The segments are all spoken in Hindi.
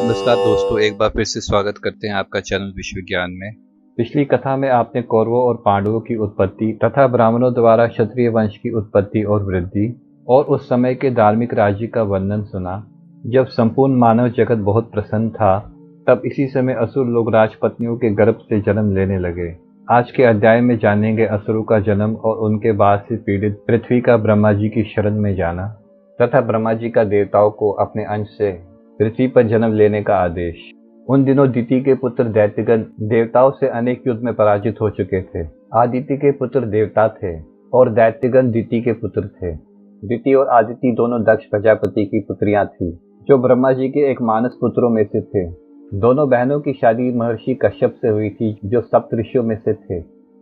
नमस्कार दोस्तों, एक बार फिर से स्वागत करते हैं आपका चैनल विश्व ज्ञान में। पिछली कथा में आपने कौरवों और पांडवों की उत्पत्ति तथा ब्राह्मणों द्वारा क्षत्रिय वंश की उत्पत्ति और वृद्धि और उस समय के धार्मिक राज्य का वर्णन सुना। जब संपूर्ण मानव जगत बहुत प्रसन्न था, तब इसी समय असुर लोग राजपत्नियों के गर्भ से जन्म लेने लगे। आज के अध्याय में जानेंगे असुरों का जन्म और उनके बाद से पीड़ित पृथ्वी का ब्रह्मा जी की शरण में जाना तथा ब्रह्मा जी का देवताओं को अपने अंश से पृथ्वी पर जन्म लेने का आदेश। उन दिनों दिति के पुत्र दैत्यगण देवताओं से अनेक युद्ध में पराजित हो चुके थे। आदिति के पुत्र देवता थे और दैत्यगण दिति के पुत्र थे। दिति और आदिति दोनों दक्ष प्रजापति की पुत्रियां थीं, जो ब्रह्मा जी के एक मानस पुत्रों में से थे। दोनों बहनों की शादी महर्षि कश्यप से हुई थी, जो सप्तऋषियों में से थे।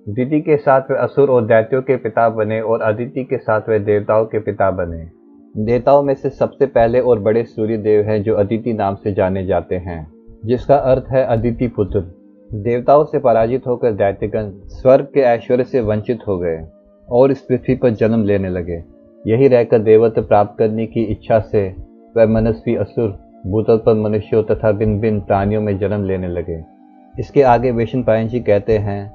दिति के साथ वे असुर और दैत्यों के पिता बने और आदिति के साथ वे देवताओं के पिता बने। देवताओं में से सबसे पहले और बड़े सूर्य देव हैं, जो अदिति नाम से जाने जाते हैं, जिसका अर्थ है अदिति पुत्र। देवताओं से पराजित होकर दैत्यगण स्वर्ग के ऐश्वर्य से वंचित हो गए और इस पृथ्वी पर जन्म लेने लगे। यही रहकर देवत्व प्राप्त करने की इच्छा से वह मनस्वी असुर भूतल पर मनुष्यों तथा भिन्न भिन्न प्राणियों में जन्म लेने लगे। इसके आगे वैशंपायन जी कहते हैं,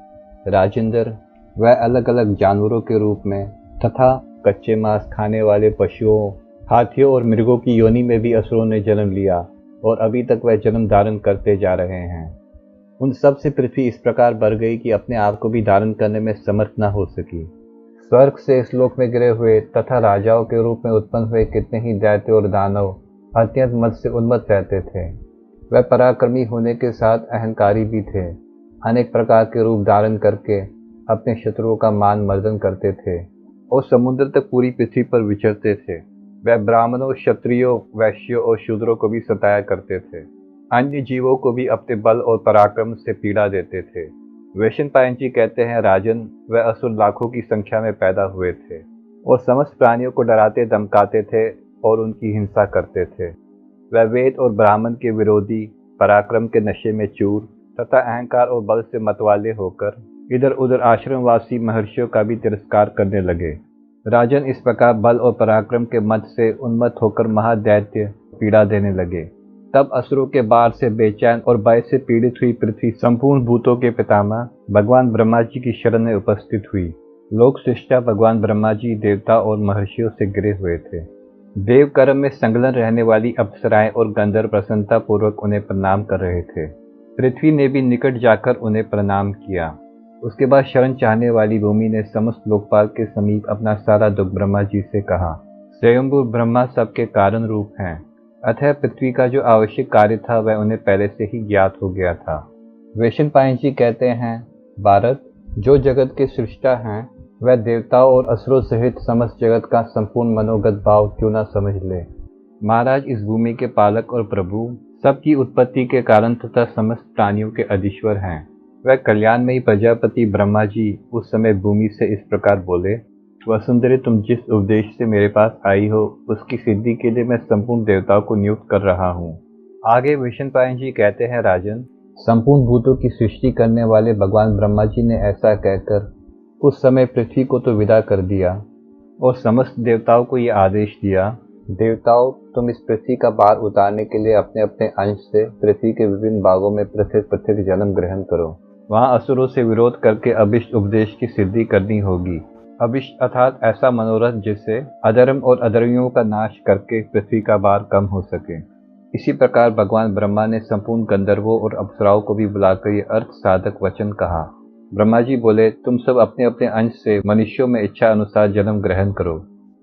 राजेंद्र, वह अलग अलग जानवरों के रूप में तथा कच्चे मांस खाने वाले पशुओं, हाथियों और मृगों की योनि में भी असुरों ने जन्म लिया और अभी तक वह जन्म धारण करते जा रहे हैं। उन सब से पृथ्वी इस प्रकार बढ़ गई कि अपने आप को भी धारण करने में समर्थ न हो सकी। स्वर्ग से इस लोक में गिरे हुए तथा राजाओं के रूप में उत्पन्न हुए कितने ही दैत्य और दानव अत्यंत मद से उन्मत्त रहते थे। वह पराक्रमी होने के साथ अहंकारी भी थे। अनेक प्रकार के रूप धारण करके अपने शत्रुओं का मान मर्दन करते थे और समुद्र तक पूरी पृथ्वी पर विचरते थे। वह ब्राह्मणों, क्षत्रियों, वैश्यों और शूद्रों को भी सताया करते थे। अन्य जीवों को भी अपने बल और पराक्रम से पीड़ा देते थे। वैशंपायन जी कहते हैं, राजन, वह असुर लाखों की संख्या में पैदा हुए थे और समस्त प्राणियों को डराते धमकाते थे और उनकी हिंसा करते थे। वह वेद और ब्राह्मण के विरोधी, पराक्रम के नशे में चूर तथा अहंकार और बल से मतवाले होकर इधर उधर आश्रमवासी महर्षियों का भी तिरस्कार करने लगे। राजन, इस प्रकार बल और पराक्रम के मद से उन्मत्त होकर महादैत्य पीड़ा देने लगे। तब असुरों के बार से बेचैन और भय से पीड़ित हुई पृथ्वी संपूर्ण भूतों के पितामह भगवान ब्रह्मा जी की शरण में उपस्थित हुई। लोक सृष्टा भगवान ब्रह्मा जी देवता और महर्षियों से गिरे हुए थे। देव कर्म में संलग्न रहने वाली अप्सराएं और गंधर्व प्रसन्नता पूर्वक उन्हें प्रणाम कर रहे थे। पृथ्वी ने भी निकट जाकर उन्हें प्रणाम किया। उसके बाद शरण चाहने वाली भूमि ने समस्त लोकपाल के समीप अपना सारा दुख ब्रह्मा जी से कहा। स्वयंभू ब्रह्मा सबके कारण रूप हैं, अतः पृथ्वी का जो आवश्यक कार्य था वह उन्हें पहले से ही ज्ञात हो गया था। वैशंपायन जी कहते हैं, भारत, जो जगत के सृष्टा हैं, वह देवताओं और असुरों सहित समस्त जगत का संपूर्ण मनोगत भाव क्यों न समझ ले। महाराज, इस भूमि के पालक और प्रभु, सबकी उत्पत्ति के कारण तथा समस्त प्राणियों के अधीश्वर हैं। वह कल्याणमयी प्रजापति ब्रह्मा जी उस समय भूमि से इस प्रकार बोले, वसुंधरे, तुम जिस उपदेश से मेरे पास आई हो, उसकी सिद्धि के लिए मैं संपूर्ण देवताओं को नियुक्त कर रहा हूँ। आगे वैशंपायन जी कहते हैं, राजन, संपूर्ण भूतों की सृष्टि करने वाले भगवान ब्रह्मा जी ने ऐसा कहकर उस समय पृथ्वी को तो विदा कर दिया और समस्त देवताओं को ये आदेश दिया, देवताओं, तुम इस पृथ्वी का भार उतारने के लिए अपने अपने अंश से पृथ्वी के विभिन्न भागों में पृथक पृथक जन्म ग्रहण करो। वहाँ असुरों से विरोध करके अभिष्ट उपदेश की सिद्धि करनी होगी। अभिष्ट अर्थात ऐसा मनोरथ जिससे अधर्म और अधर्मियों का नाश करके पृथ्वी का भार कम हो सके। इसी प्रकार भगवान ब्रह्मा ने संपूर्ण गंधर्वों और अप्सराओं को भी बुलाकर ये अर्थ साधक वचन कहा। ब्रह्मा जी बोले, तुम सब अपने अपने अंश से मनुष्यों में इच्छा अनुसार जन्म ग्रहण करो।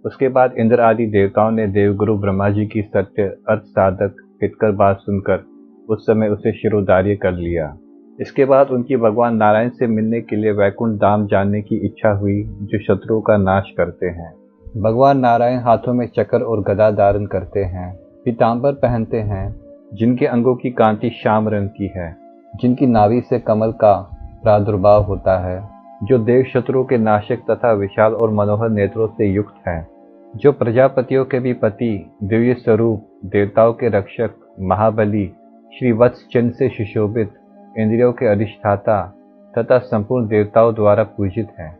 उसके बाद इंद्र आदि देवताओं ने देवगुरु ब्रह्मा जी की सत्य अर्थ साधक हितकर बात सुनकर उस समय उसे शिरोधार्य कर लिया। इसके बाद उनकी भगवान नारायण से मिलने के लिए वैकुंठ धाम जाने की इच्छा हुई, जो शत्रुओं का नाश करते हैं। भगवान नारायण हाथों में चक्र और गदा धारण करते हैं, पीतांबर पहनते हैं, जिनके अंगों की कांति श्याम रंग की है, जिनकी नाभि से कमल का प्रादुर्भाव होता है, जो देव शत्रुओं के नाशक तथा विशाल और मनोहर नेत्रों से युक्त है, जो प्रजापतियों के भी पति, दिव्य स्वरूप, देवताओं के रक्षक, महाबली, श्री वत्स चिन्ह से सुशोभित, इंद्रियों के अधिष्ठाता तथा संपूर्ण देवताओं द्वारा पूजित हैं।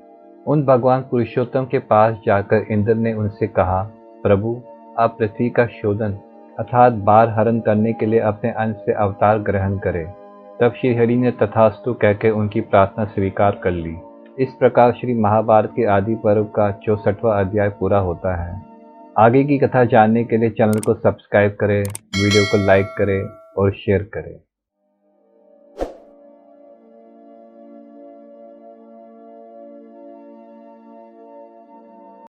उन भगवान पुरुषोत्तम के पास जाकर इंद्र ने उनसे कहा, प्रभु, आप पृथ्वी का शोधन अर्थात बार हरण करने के लिए अपने अंश से अवतार ग्रहण करे। तब श्री हरि ने तथास्तु कहकर उनकी प्रार्थना स्वीकार कर ली। इस प्रकार श्री महाभारत के आदि पर्व का 64वां अध्याय पूरा होता है। आगे की कथा जानने के लिए चैनल को सब्सक्राइब करें, वीडियो को लाइक करें और शेयर करें।